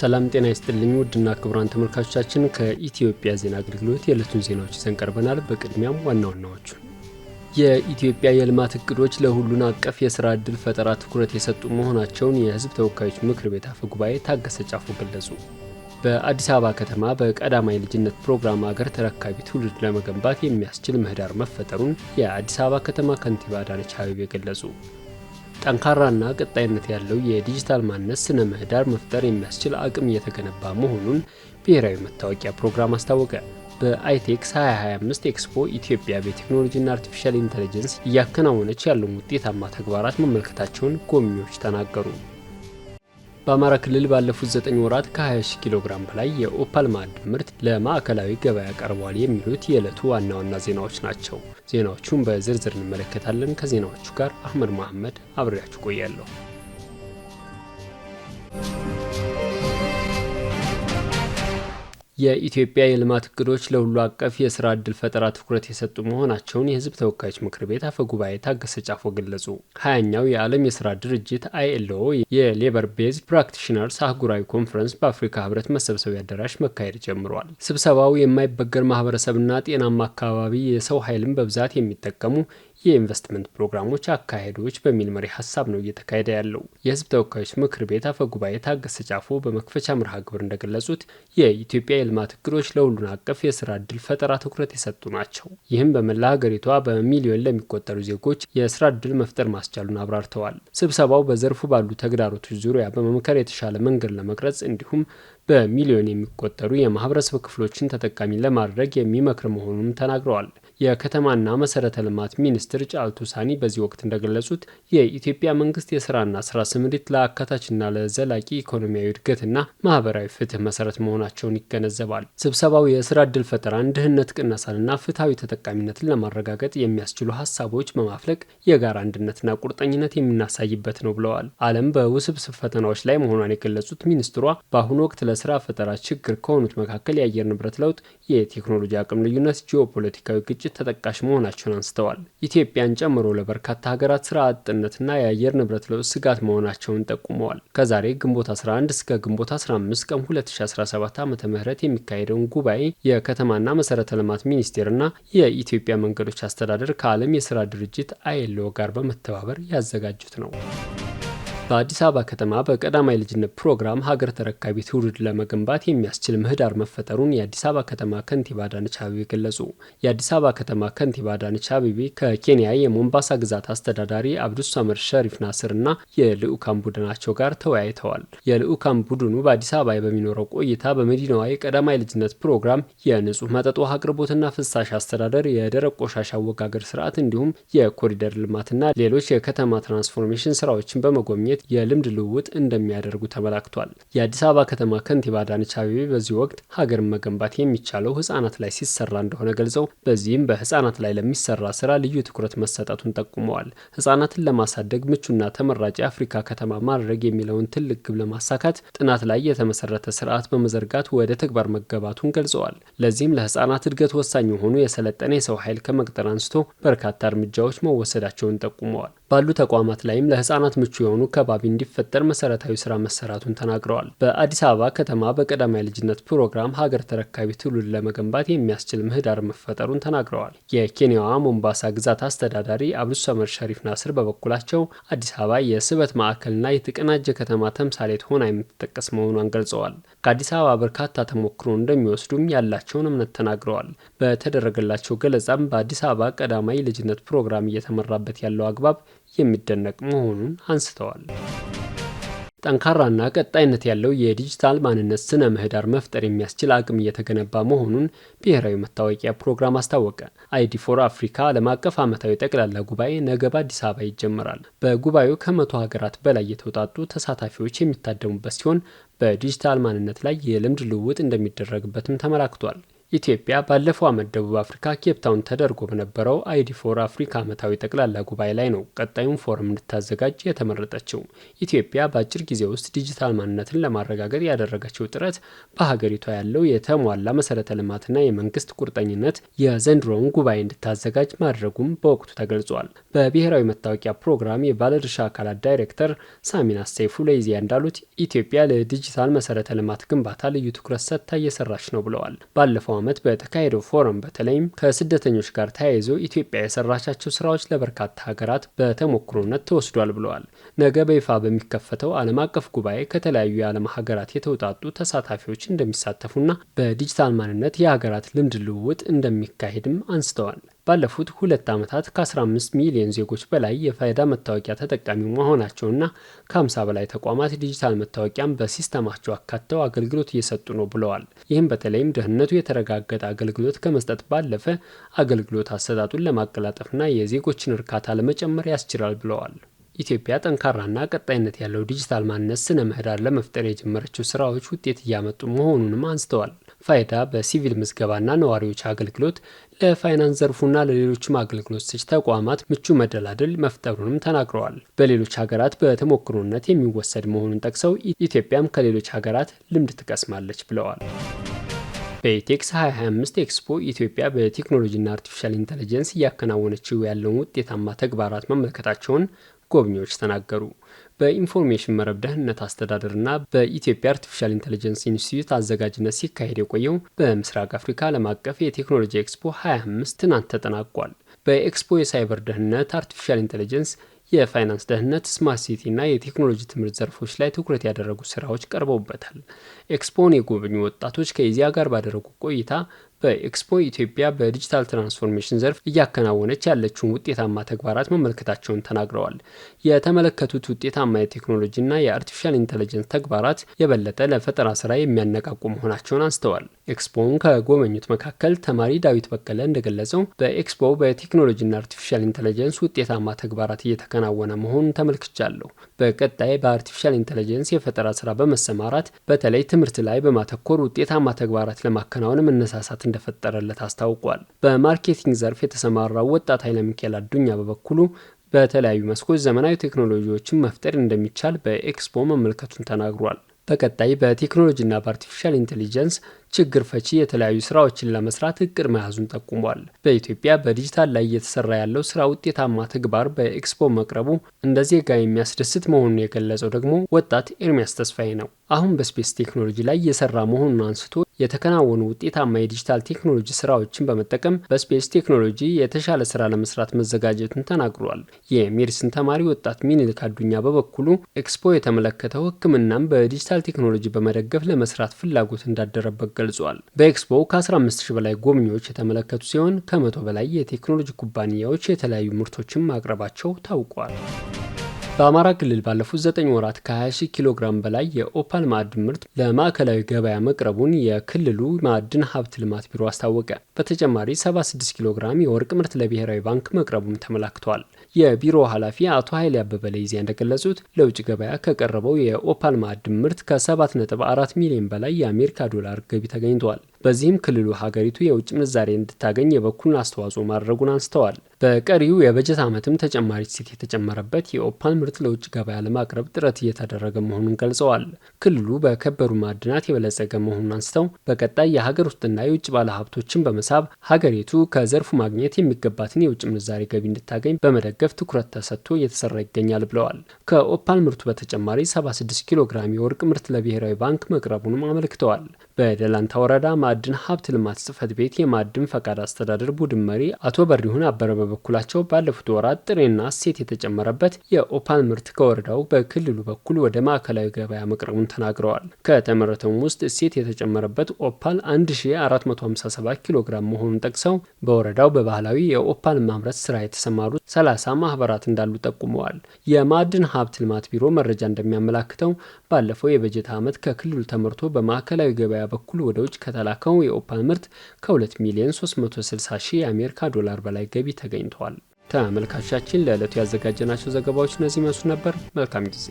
ሰላም ጤና ይስጥልኝ ውድና ክቡራን ተመልካቾቻችን ከኢትዮጵያ ዜና አገልግሎት የዕለቱን ዜናዎች ይዘን ቀርበናል። በቅድሚያም ዋና ዋናዎቹ የኢትዮጵያ የልማት እቅዶች ለሁሉን አቀፍ የሥራ ዕድል ፈጠራ ትኩረት የሰጡ መሆናቸውን የሕዝብ ተወካዮች ምክር ቤት አፈ ጉባኤ ታገሰ ጫፎ ገለጹ። በአዲስ አበባ ከተማ በቀዳማይ ልጅነት ፕሮግራም ሀገር ተረካቢ ትውልድ ለመገንባት የሚያስችል ምህዳር መፈጠሩን የአዲስ አበባ ከተማ ከንቲባ አዳነች አቤቤ ገለጹ። ጠንካራና ቀጣይነት ያለው የዲጂታል ማንነት ስነ ምህዳር መፍጠር የሚያስችል አቅም እየተገነባ መሆኑን ብሔራዊ መታወቂያ ፕሮግራም አስታወቀ። በአይቴክስ 2025 ኤክስፖ ኢትዮጵያ በቴክኖሎጂና አርቲፊሻል ኢንተለጀንስ እያከናወነች ያለውን ውጤታማ ተግባራት መመልከታቸውን ጎብኚዎች ተናገሩ። በአማራ ክልል ባለፉት 9 ወራት ከ20 ኪሎ ግራም በላይ የኦፓል ማዕድን ምርት ለማዕከላዊ ገበያ ቀርቧል የሚሉት የዕለቱ ዋና ዋና ዜናዎች ናቸው። ዜናዎቹን በዝርዝር እንመለከታለን። ከዜናዎቹ ጋር አህመድ መሐመድ አብሬያችሁ ቆያለሁ። የኢትዮጵያ የልማት እቅዶች ለሁሉ አቀፍ የሥራ ዕድል ፈጠራ ትኩረት የሰጡ መሆናቸውን የሕዝብ ተወካዮች ምክር ቤት አፈ ጉባኤ ታገሰ ጫፎ ገለጹ። 20ኛው የዓለም የሥራ ድርጅት ILO የሌበር ቤዝድ ፕራክቲሽነርስ አህጉራዊ ኮንፈረንስ በአፍሪካ ህብረት መሰብሰቢያ አዳራሽ መካሄድ ጀምሯል። ስብሰባው የማይበገር ማህበረሰብና ጤናማ አካባቢ የሰው ኃይልን በብዛት የሚጠቀሙ የኢንቨስትመንት ፕሮግራሞች አካሄዶች በሚል መሪ ሀሳብ ነው እየተካሄደ ያለው። የሕዝብ ተወካዮች ምክር ቤት አፈ ጉባኤ ታገሰ ጫፎ በመክፈቻ መርሃ ግብር እንደገለጹት የኢትዮጵያ የልማት እቅዶች ለሁሉን አቀፍ የሥራ ዕድል ፈጠራ ትኩረት የሰጡ ናቸው። ይህም በመላ ሀገሪቷ በሚሊዮን ለሚቆጠሩ ዜጎች የሥራ ዕድል መፍጠር ማስቻሉን አብራርተዋል። ስብሰባው በዘርፉ ባሉ ተግዳሮቶች ዙሪያ በመምከር የተሻለ መንገድ ለመቅረጽ እንዲሁም በሚሊዮን የሚቆጠሩ የማህበረሰብ ክፍሎችን ተጠቃሚ ለማድረግ የሚመክር መሆኑንም ተናግረዋል። የከተማና መሰረተ ልማት ሚኒስትር ጫልቱ ሳኒ በዚህ ወቅት እንደገለጹት የኢትዮጵያ መንግስት የስራና ስራ ስምሪት ለአካታችና ለዘላቂ ኢኮኖሚያዊ እድገትና ማህበራዊ ፍትህ መሰረት መሆናቸውን ይገነዘባል። ስብሰባው የስራ ዕድል ፈጠራን፣ ድህነት ቅነሳንና ፍትሐዊ ተጠቃሚነትን ለማረጋገጥ የሚያስችሉ ሀሳቦች በማፍለቅ የጋራ አንድነትና ቁርጠኝነት የምናሳይበት ነው ብለዋል። ዓለም በውስብስብ ፈተናዎች ላይ መሆኗን የገለጹት ሚኒስትሯ በአሁኑ ወቅት ለስራ ፈጠራ ችግር ከሆኑት መካከል የአየር ንብረት ለውጥ፣ የቴክኖሎጂ አቅም ልዩነት፣ ጂኦፖለቲካዊ ግጭት ተጠቃሽ መሆናቸውን አንስተዋል። ኢትዮጵያን ጨምሮ ለበርካታ ሀገራት ስራ አጥነትና የአየር ንብረት ለውጥ ስጋት መሆናቸውን ጠቁመዋል። ከዛሬ ግንቦት 11 እስከ ግንቦት 15 ቀን 2017 ዓ.ም የሚካሄደውን ጉባኤ የከተማና መሰረተ ልማት ሚኒስቴርና የኢትዮጵያ መንገዶች አስተዳደር ከዓለም የስራ ድርጅት ILO ጋር በመተባበር ያዘጋጁት ነው። በአዲስ አበባ ከተማ በቀዳማይ ልጅነት ፕሮግራም ሀገር ተረካቢ ትውልድ ለመገንባት የሚያስችል ምህዳር መፈጠሩን የአዲስ አበባ ከተማ ከንቲባ አዳነች አቤቤ ገለጹ። የአዲስ አበባ ከተማ ከንቲባ አዳነች አቤቤ ከኬንያ የሞምባሳ ግዛት አስተዳዳሪ አብዱሰመድ ሸሪፍ ናስር እና የልዑካን ቡድናቸው ጋር ተወያይተዋል። የልዑካን ቡድኑ በአዲስ አበባ በሚኖረው ቆይታ በመዲናዋ የቀዳማይ ልጅነት ፕሮግራም የንጹህ መጠጥ ውሃ አቅርቦትና ፍሳሽ አስተዳደር፣ የደረቅ ቆሻሻ አወጋገድ ስርዓት እንዲሁም የኮሪደር ልማትና ሌሎች የከተማ ትራንስፎርሜሽን ስራዎችን በመጎብኘት የልምድ ልውውጥ እንደሚያደርጉ ተመላክቷል። የአዲስ አበባ ከተማ ከንቲባ አዳነች አቤቤ በዚህ ወቅት ሀገርን መገንባት የሚቻለው ህጻናት ላይ ሲሰራ እንደሆነ ገልጸው በዚህም በህጻናት ላይ ለሚሰራ ስራ ልዩ ትኩረት መሰጠቱን ጠቁመዋል። ህጻናትን ለማሳደግ ምቹና ተመራጭ የአፍሪካ ከተማ ማድረግ የሚለውን ትልቅ ግብ ለማሳካት ጥናት ላይ የተመሰረተ ስርዓት በመዘርጋት ወደ ተግባር መገባቱን ገልጸዋል። ለዚህም ለህጻናት እድገት ወሳኝ የሆኑ የሰለጠነ የሰው ኃይል ከመቅጠር አንስቶ በርካታ እርምጃዎች መወሰዳቸውን ጠቁመዋል። ባሉ ተቋማት ላይም ለህጻናት ምቹ የሆኑ ከባቢ እንዲፈጠር መሰረታዊ ስራ መሰራቱን ተናግረዋል። በአዲስ አበባ ከተማ በቀዳማይ ልጅነት ፕሮግራም ሀገር ተረካቢ ትውልድ ለመገንባት የሚያስችል ምህዳር መፈጠሩን ተናግረዋል። የኬንያዋ ሞምባሳ ግዛት አስተዳዳሪ አብዱሰመድ ሸሪፍ ናስር በበኩላቸው አዲስ አበባ የስበት ማዕከልና የተቀናጀ ከተማ ተምሳሌት ሆና የምትጠቀስ መሆኗን ገልጸዋል። ከአዲስ አበባ በርካታ ተሞክሮ እንደሚወስዱም ያላቸውን እምነት ተናግረዋል። በተደረገላቸው ገለጻም በአዲስ አበባ ቀዳማይ ልጅነት ፕሮግራም እየተመራበት ያለው አግባብ የሚደነቅ መሆኑን አንስተዋል። ጠንካራና ቀጣይነት ያለው የዲጂታል ማንነት ስነ ምህዳር መፍጠር የሚያስችል አቅም እየተገነባ መሆኑን ብሔራዊ መታወቂያ ፕሮግራም አስታወቀ። ID for አፍሪካ ዓለም አቀፍ ዓመታዊ ጠቅላላ ጉባኤ ነገ በአዲስ አበባ ይጀምራል። በጉባኤው ከ100 ሀገራት በላይ የተውጣጡ ተሳታፊዎች የሚታደሙበት ሲሆን በዲጂታል ማንነት ላይ የልምድ ልውውጥ እንደሚደረግበትም ተመላክቷል። ኢትዮጵያ ባለፈው ዓመት ደቡብ አፍሪካ ኬፕታውን ተደርጎ በነበረው ID4 አፍሪካ ዓመታዊ ጠቅላላ ጉባኤ ላይ ነው ቀጣዩን ፎረም እንድታዘጋጅ የተመረጠችው። ኢትዮጵያ በአጭር ጊዜ ውስጥ ዲጂታል ማንነትን ለማረጋገጥ ያደረገችው ጥረት፣ በሀገሪቷ ያለው የተሟላ መሰረተ ልማትና የመንግስት ቁርጠኝነት የዘንድሮውን ጉባኤ እንድታዘጋጅ ማድረጉም በወቅቱ ተገልጿል። በብሔራዊ መታወቂያ ፕሮግራም የባለድርሻ አካላት ዳይሬክተር ሳሚና ሰይፉ ለኢዜአ እንዳሉት ኢትዮጵያ ለዲጂታል መሰረተ ልማት ግንባታ ልዩ ትኩረት ሰጥታ እየሰራች ነው ብለዋል። ባለፈው ዓመት በተካሄደው ፎረም በተለይም ከስደተኞች ጋር ተያይዞ ኢትዮጵያ የሰራቻቸው ስራዎች ለበርካታ ሀገራት በተሞክሮነት ተወስዷል ብለዋል። ነገ በይፋ በሚከፈተው ዓለም አቀፍ ጉባኤ ከተለያዩ የዓለም ሀገራት የተውጣጡ ተሳታፊዎች እንደሚሳተፉና በዲጂታል ማንነት የሀገራት ልምድ ልውውጥ እንደሚካሄድም አንስተዋል። ባለፉት 2 ዓመታት ከ15 ሚሊዮን ዜጎች በላይ የፋይዳ መታወቂያ ተጠቃሚ መሆናቸውና ከ50 በላይ ተቋማት ዲጂታል መታወቂያን በሲስተማቸው አካተው አገልግሎት እየሰጡ ነው ብለዋል። ይህም በተለይም ደህንነቱ የተረጋገጠ አገልግሎት ከመስጠት ባለፈ አገልግሎት አሰጣጡን ለማቀላጠፍና የዜጎችን እርካታ ለመጨመር ያስችላል ብለዋል። ኢትዮጵያ ጠንካራና ቀጣይነት ያለው ዲጂታል ማንነት ስነ ምህዳር ለመፍጠር የጀመረችው ስራዎች ውጤት እያመጡ መሆኑንም አንስተዋል። ፋይዳ በሲቪል ምዝገባና ነዋሪዎች አገልግሎት፣ ለፋይናንስ ዘርፉና ለሌሎችም አገልግሎት ሰጪ ተቋማት ምቹ መደላደል መፍጠሩንም ተናግረዋል። በሌሎች ሀገራት በተሞክሮነት የሚወሰድ መሆኑን ጠቅሰው ኢትዮጵያም ከሌሎች ሀገራት ልምድ ትቀስማለች ብለዋል። በኢቴክስ 2025 ኤክስፖ ኢትዮጵያ በቴክኖሎጂና አርቲፊሻል ኢንተለጀንስ እያከናወነችው ያለውን ውጤታማ ተግባራት መመልከታቸውን ጎብኚዎች ተናገሩ። በኢንፎርሜሽን መረብ ደህንነት አስተዳደርና በኢትዮጵያ አርቲፊሻል ኢንተለጀንስ ኢንስቲትዩት አዘጋጅነት ሲካሄድ የቆየው በምስራቅ አፍሪካ ዓለም አቀፍ የቴክኖሎጂ ኤክስፖ 25 ትናንት ተጠናቋል። በኤክስፖ የሳይበር ደህንነት፣ አርቲፊሻል ኢንተለጀንስ፣ የፋይናንስ ደህንነት፣ ስማርት ሲቲ እና የቴክኖሎጂ ትምህርት ዘርፎች ላይ ትኩረት ያደረጉ ስራዎች ቀርበውበታል። ኤክስፖን የጎበኙ ወጣቶች ከኢዜአ ጋር ባደረጉ ቆይታ በኤክስፖ ኢትዮጵያ በዲጂታል ትራንስፎርሜሽን ዘርፍ እያከናወነች ያለችውን ውጤታማ ተግባራት መመልከታቸውን ተናግረዋል። የተመለከቱት ውጤታማ የቴክኖሎጂና የአርቲፊሻል ኢንተለጀንስ ተግባራት የበለጠ ለፈጠራ ስራ የሚያነቃቁ መሆናቸውን አንስተዋል። ኤክስፖውን ከጎበኙት መካከል ተማሪ ዳዊት በቀለ እንደገለጸው በኤክስፖ በቴክኖሎጂና አርቲፊሻል ኢንተለጀንስ ውጤታማ ተግባራት እየተከናወነ መሆኑን ተመልክቻለሁ። በቀጣይ በአርቲፊሻል ኢንተለጀንስ የፈጠራ ስራ በመሰማራት በተለይ ትምህርት ላይ በማተኮር ውጤታማ ተግባራት ለማከናወን መነሳሳት እንደፈጠረለት አስታውቋል። በማርኬቲንግ ዘርፍ የተሰማራው ወጣት ኃይለ ሚካኤል አዱኛ በበኩሉ በተለያዩ መስኮች ዘመናዊ ቴክኖሎጂዎችን መፍጠር እንደሚቻል በኤክስፖ መመልከቱን ተናግሯል። በቀጣይ በቴክኖሎጂና በአርቲፊሻል ኢንተለጀንስ ችግር ፈቺ የተለያዩ ስራዎችን ለመስራት እቅድ መያዙን ጠቁሟል። በኢትዮጵያ በዲጂታል ላይ እየተሰራ ያለው ስራ ውጤታማ ተግባር በኤክስፖ መቅረቡ እንደ ዜጋ የሚያስደስት መሆኑን የገለጸው ደግሞ ወጣት ኤርሚያስ ተስፋዬ ነው። አሁን በስፔስ ቴክኖሎጂ ላይ እየሰራ መሆኑን አንስቶ የተከናወኑ ውጤታማ የዲጂታል ቴክኖሎጂ ስራዎችን በመጠቀም በስፔስ ቴክኖሎጂ የተሻለ ስራ ለመስራት መዘጋጀቱን ተናግሯል። የሜዲሲን ተማሪ ወጣት ሚኒልክ አዱኛ በበኩሉ ኤክስፖ የተመለከተው ሕክምናም በዲጂታል ቴክኖሎጂ በመደገፍ ለመስራት ፍላጎት እንዳደረበት ገልጿል። በኤክስፖ ከ15000 በላይ ጎብኚዎች የተመለከቱ ሲሆን ከ100 በላይ የቴክኖሎጂ ኩባንያዎች የተለያዩ ምርቶችን ማቅረባቸው ታውቋል። በአማራ ክልል ባለፉት 9 ወራት ከ20,000 ኪሎ ግራም በላይ የኦፓል ማዕድን ምርት ለማዕከላዊ ገበያ መቅረቡን የክልሉ ማዕድን ሀብት ልማት ቢሮ አስታወቀ። በተጨማሪ 76 ኪሎ ግራም የወርቅ ምርት ለብሔራዊ ባንክ መቅረቡም ተመላክቷል። የቢሮ ኃላፊ አቶ ኃይሌ አበበ ለኢዜአ እንደገለጹት ለውጭ ገበያ ከቀረበው የኦፓል ማዕድን ምርት ከ7.4 ሚሊዮን በላይ የአሜሪካ ዶላር ገቢ ተገኝቷል። በዚህም ክልሉ ሀገሪቱ የውጭ ምንዛሬ እንድታገኝ የበኩሉን አስተዋጽኦ ማድረጉን አንስተዋል። በቀሪው የበጀት ዓመትም ተጨማሪ እሴት የተጨመረበት የኦፓል ምርት ለውጭ ገበያ ለማቅረብ ጥረት እየተደረገ መሆኑን ገልጸዋል። ክልሉ በከበሩ ማዕድናት የበለጸገ መሆኑን አንስተው በቀጣይ የሀገር ውስጥና የውጭ ባለሀብቶችን በመሳብ ሀገሪቱ ከዘርፉ ማግኘት የሚገባትን የውጭ ምንዛሬ ገቢ እንድታገኝ በመደገፍ ትኩረት ተሰጥቶ እየተሰራ ይገኛል ብለዋል። ከኦፓል ምርቱ በተጨማሪ 76 ኪሎ ግራም የወርቅ ምርት ለብሔራዊ ባንክ መቅረቡንም አመልክተዋል። በደላንታ ወረዳ ማዕድን ሀብት ልማት ጽሕፈት ቤት የማዕድን ፈቃድ አስተዳደር ቡድን መሪ አቶ በሪሁን አበረ በበኩላቸው ባለፉት ወራት ጥሬና እሴት የተጨመረበት የኦፓል ምርት ከወረዳው በክልሉ በኩል ወደ ማዕከላዊ ገበያ መቅረቡን ተናግረዋል። ከተመረተውም ውስጥ እሴት የተጨመረበት ኦፓል 1457 ኪሎ ግራም መሆኑን ጠቅሰው በወረዳው በባህላዊ የኦፓል ማምረት ስራ የተሰማሩ 30 ማህበራት እንዳሉ ጠቁመዋል። የማዕድን ሀብት ልማት ቢሮ መረጃ እንደሚያመላክተው ባለፈው የበጀት ዓመት ከክልሉ ተመርቶ በማዕከላዊ ገበያ በኩል ወደ ውጭ ከተላከው የኦፓል ምርት ከ2 ሚሊዮን 360 ሺህ የአሜሪካ ዶላር በላይ ገቢ ተገኝተዋል። ተመልካቾቻችን ለዕለቱ ያዘጋጀናቸው ዘገባዎች እነዚህ መስሉ ነበር። መልካም ጊዜ